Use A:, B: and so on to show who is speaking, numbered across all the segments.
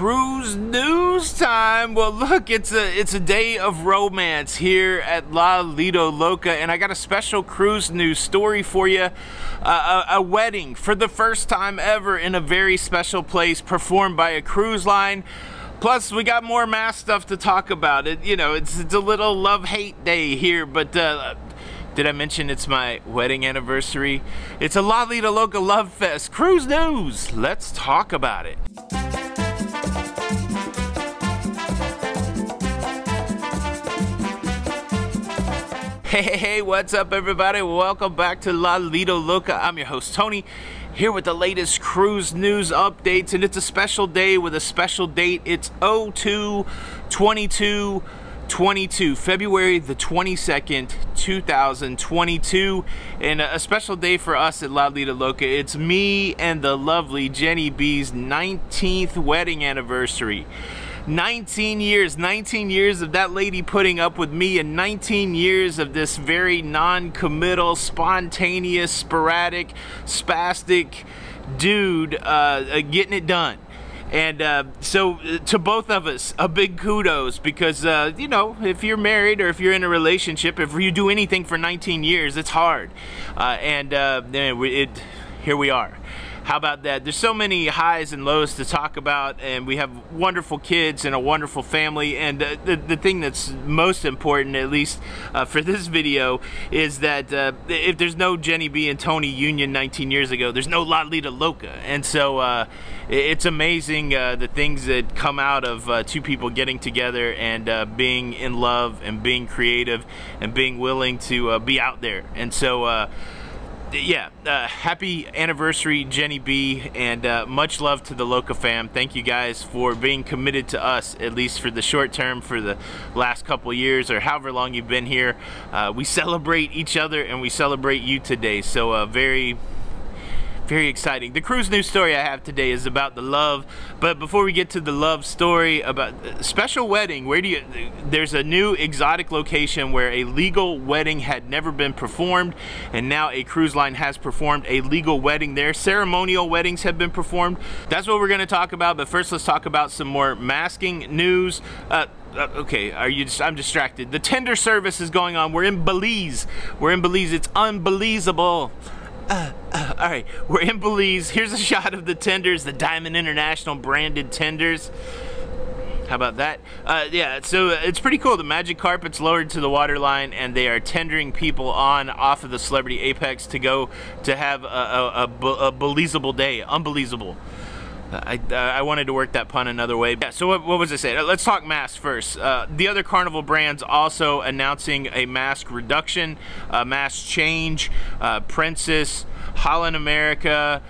A: cruise news time. Well, look, it's a day of romance here at Lido Loca, and I got a special cruise news story for you. A wedding for the first time ever in a very special place, performed by a cruise line. Plus, we got more mask stuff to talk about. It's a little love-hate day here, but did I mention it's my wedding anniversary? It's a Lido Loca Love Fest. Cruise news. Let's talk about it. Hey, what's up, everybody? Welcome back to Lido Loca. I'm your host, Tony, here with the latest cruise news updates, and it's a special day with a special date. It's 02/22/22, February the 22nd, 2022, and a special day for us at Lido Loca. It's me and the lovely Jenny B's 19th wedding anniversary. 19 years of that lady putting up with me, and 19 years of this very non-committal, spontaneous, sporadic, spastic dude getting it done. And so to both of us, a big kudos, because if you're married or if you're in a relationship, if you do anything for 19 years, it's hard. Here we are. How about that? There's so many highs and lows to talk about, and we have wonderful kids and a wonderful family. And the thing that's most important, at least for this video, is that if there's no Jenny B and Tony Union 19 years ago, there's no Lido Loca. And so it's amazing the things that come out of two people getting together and being in love and being creative and being willing to be out there. And so yeah, happy anniversary, Jenny B, and much love to the Loca fam. Thank you guys for being committed to us, at least for the short term, for the last couple years or however long you've been here. We celebrate each other and we celebrate you today, so very exciting. The cruise news story I have today is about the love, but before we get to the love story about special wedding, there's a new exotic location where a legal wedding had never been performed, and now a cruise line has performed a legal wedding there. Ceremonial weddings have been performed. That's what we're going to talk about, but first let's talk about some more masking news. Okay, I'm distracted. The tender service is going on. We're in Belize. It's unbelievable. All right, we're in Belize. Here's a shot of the tenders, the Diamond International branded tenders. How about that? Yeah, so it's pretty cool. The magic carpet's lowered to the waterline, and they are tendering people off of the Celebrity Apex to go to have a Belizeable day. Unbelievable. I wanted to work that pun another way. Yeah, so what was I saying? Let's talk masks first. The other Carnival brands also announcing a mask reduction, mask change. Princess, Holland America,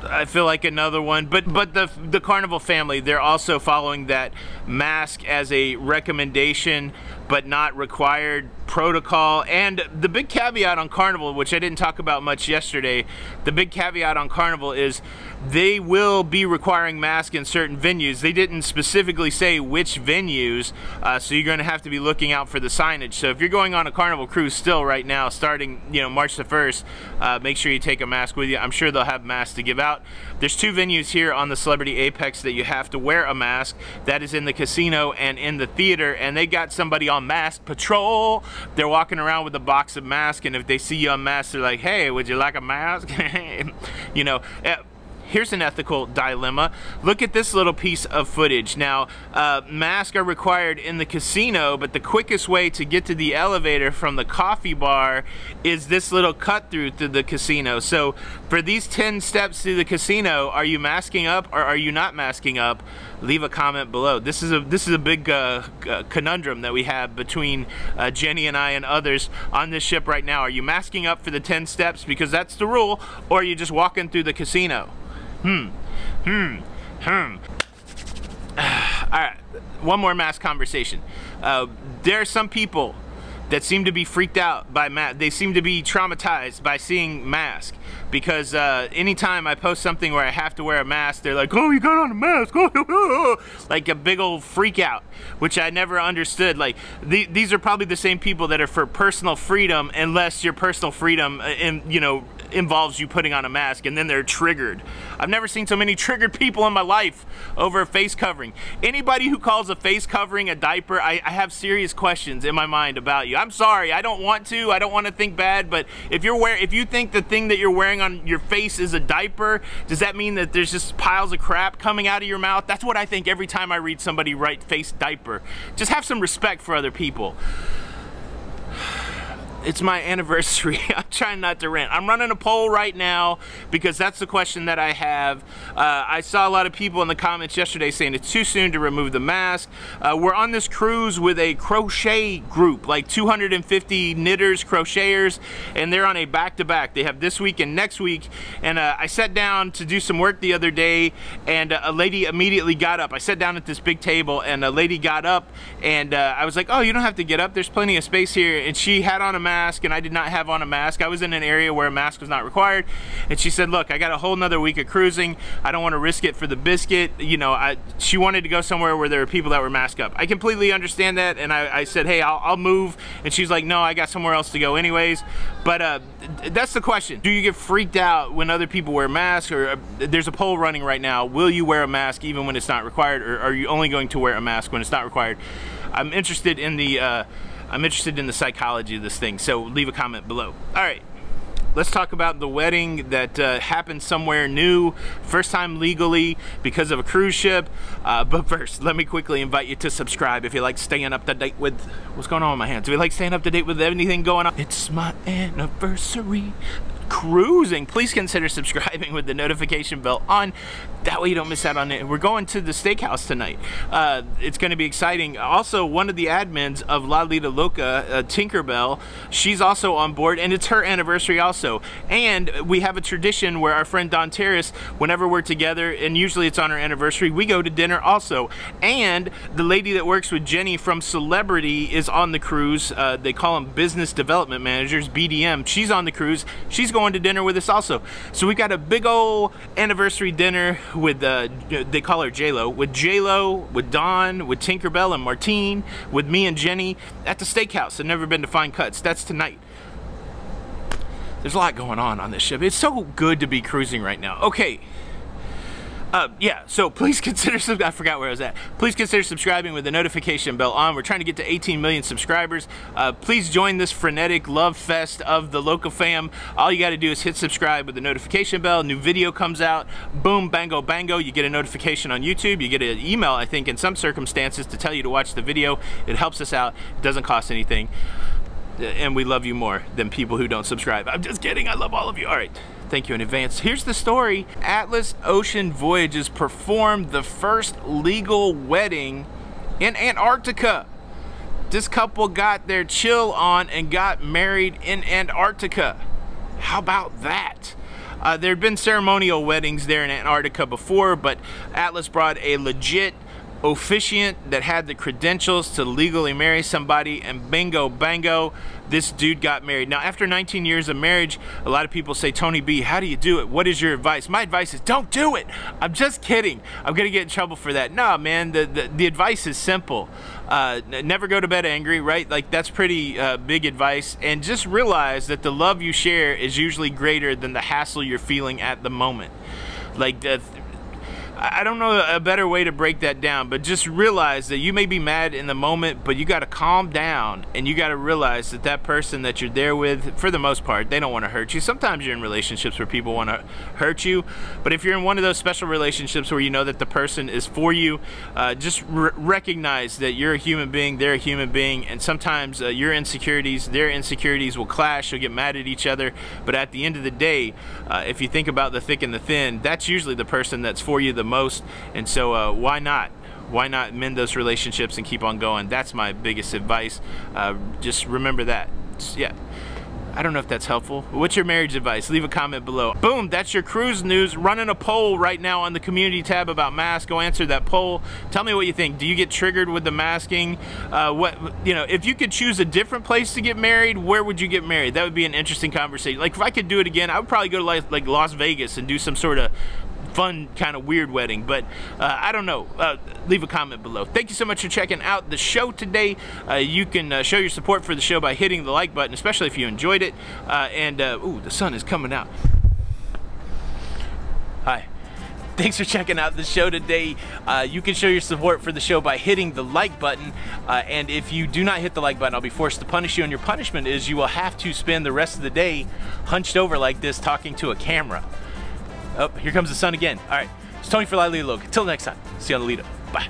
A: I feel like another one, but the Carnival family, they're also following that mask as a recommendation but not required protocol. And the big caveat on Carnival, which I didn't talk about much yesterday, the big caveat on Carnival is they will be requiring masks in certain venues. They didn't specifically say which venues, so you're going to have to be looking out for the signage. So if you're going on a Carnival cruise still right now, starting March the 1st, make sure you take a mask with you. I'm sure they'll have masks to give out. There's two venues here on the Celebrity Apex that you have to wear a mask. That is in the casino and in the theater, and they got somebody on mask patrol. They're walking around with a box of masks, and if they see you unmasked, they're like, hey, would you like a mask? Here's an ethical dilemma. Look at this little piece of footage. Now, masks are required in the casino, but the quickest way to get to the elevator from the coffee bar is this little cut through to the casino. So for these 10 steps to the casino, are you masking up or are you not masking up? Leave a comment below. This is a big conundrum that we have between Jenny and I and others on this ship right now. Are you masking up for the 10 steps because that's the rule, or are you just walking through the casino? Alright, one more mask conversation. There are some people that seem to be freaked out by mask. They seem to be traumatized by seeing mask, because anytime I post something where I have to wear a mask, they're like, oh, you got on a mask, like a big old freak out, which I never understood. Like, these are probably the same people that are for personal freedom, unless your personal freedom involves you putting on a mask, and then they're triggered. I've never seen so many triggered people in my life over a face covering. Anybody who calls a face covering a diaper, I have serious questions in my mind about you. I'm sorry, I don't want to think bad, but if you think the thing that you're wearing on your face is a diaper, does that mean that there's just piles of crap coming out of your mouth? That's what I think every time I read somebody write face diaper. Just have some respect for other people. It's my anniversary. I'm trying not to rant. I'm running a poll right now because that's the question that I have. I saw a lot of people in the comments yesterday saying it's too soon to remove the mask. We're on this cruise with a crochet group, like 250 knitters, crocheters, and they're on a back-to-back. They have this week and next week. And I sat down to do some work the other day, and a lady immediately got up. I sat down at this big table, and a lady got up, and I was like, oh, you don't have to get up. There's plenty of space here. And she had on a mask, and I did not have on a mask. I was in an area where a mask was not required, and she said, look, I got a whole nother week of cruising. I don't want to risk it for the biscuit. You know, she wanted to go somewhere where there were people that were masked up. I completely understand that, and I said, hey, I'll move, and she's like, no, I got somewhere else to go anyways. But that's the question. Do you get freaked out when other people wear masks? Or there's a poll running right now. Will you wear a mask even when it's not required, or are you only going to wear a mask when it's not required? I'm interested in the psychology of this thing, so leave a comment below. All right, let's talk about the wedding that happened somewhere new, first time legally because of a cruise ship. But first, let me quickly invite you to subscribe if you like staying up to date with what's going on with my hands. If you like staying up to date with anything going on, it's my anniversary. Cruising, please consider subscribing with the notification bell on. That way you don't miss out on it. We're going to the steakhouse tonight. It's going to be exciting. Also, one of the admins of Lido Loca, Tinkerbell, she's also on board, and it's her anniversary also. And we have a tradition where our friend Don Terrace, whenever we're together, and usually it's on our anniversary, we go to dinner also. And the lady that works with Jenny from Celebrity is on the cruise. They call them business development managers, BDM. She's on the cruise. She's going to dinner with us also. So we got a big old anniversary dinner with they call her J-Lo, with Dawn, with Tinkerbell and Martine, with me and Jenny at the steakhouse. I've never been to Fine Cuts. That's tonight. There's a lot going on this ship. It's so good to be cruising right now. Okay. Yeah, so please consider, I forgot where I was at. Please consider subscribing with the notification bell on. We're trying to get to 18 million subscribers. Please join this frenetic love fest of the Loca fam. All you got to do is hit subscribe with the notification bell. New video comes out. Boom, bango, bango. You get a notification on YouTube. You get an email, I think, in some circumstances to tell you to watch the video. It helps us out. It doesn't cost anything. And we love you more than people who don't subscribe. I'm just kidding. I love all of you. All right. Thank you in advance. Here's the story. Atlas Ocean Voyages performed the first legal wedding in Antarctica. This couple got their chill on and got married in Antarctica. How about that? There had been ceremonial weddings there in Antarctica before, but Atlas brought a legit officiant that had the credentials to legally marry somebody, and bingo bango, this dude got married. Now, after 19 years of marriage, a lot of people say, Tony B, how do you do it? What is your advice? My advice is don't do it. I'm just kidding. I'm gonna get in trouble for that. No, man, the advice is simple. Never go to bed angry, right? Like, that's pretty big advice. And just realize that the love you share is usually greater than the hassle you're feeling at the moment. Like, I don't know a better way to break that down, but just realize that you may be mad in the moment, but you got to calm down, and you got to realize that that person that you're there with, for the most part, they don't want to hurt you. Sometimes you're in relationships where people want to hurt you, but if you're in one of those special relationships where you know that the person is for you, just recognize that you're a human being, they're a human being, and sometimes your insecurities, their insecurities will clash. You'll get mad at each other, but at the end of the day, if you think about the thick and the thin, that's usually the person that's for you the most. And so why not mend those relationships and keep on going? That's my biggest advice. Just remember that. Yeah, I don't know if that's helpful. What's your marriage advice? Leave a comment below. Boom, that's your cruise news. Running a poll right now on the community tab about masks. Go answer that poll. Tell me what you think. Do you get triggered with the masking? If you could choose a different place to get married, where would you get married? That would be an interesting conversation. Like, if I could do it again, I would probably go to like Las Vegas and do some sort of fun kind of weird wedding, but I don't know. leave a comment below. Thank you so much for checking out the show today. You can show your support for the show by hitting the like button, especially if you enjoyed it. Ooh, the sun is coming out. Hi. Thanks for checking out the show today. You can show your support for the show by hitting the like button. And if you do not hit the like button, I'll be forced to punish you. And your punishment is you will have to spend the rest of the day hunched over like this talking to a camera. Oh, here comes the sun again. All right, it's Tony for Lido Loca. Till next time, see you on the Lido. Bye.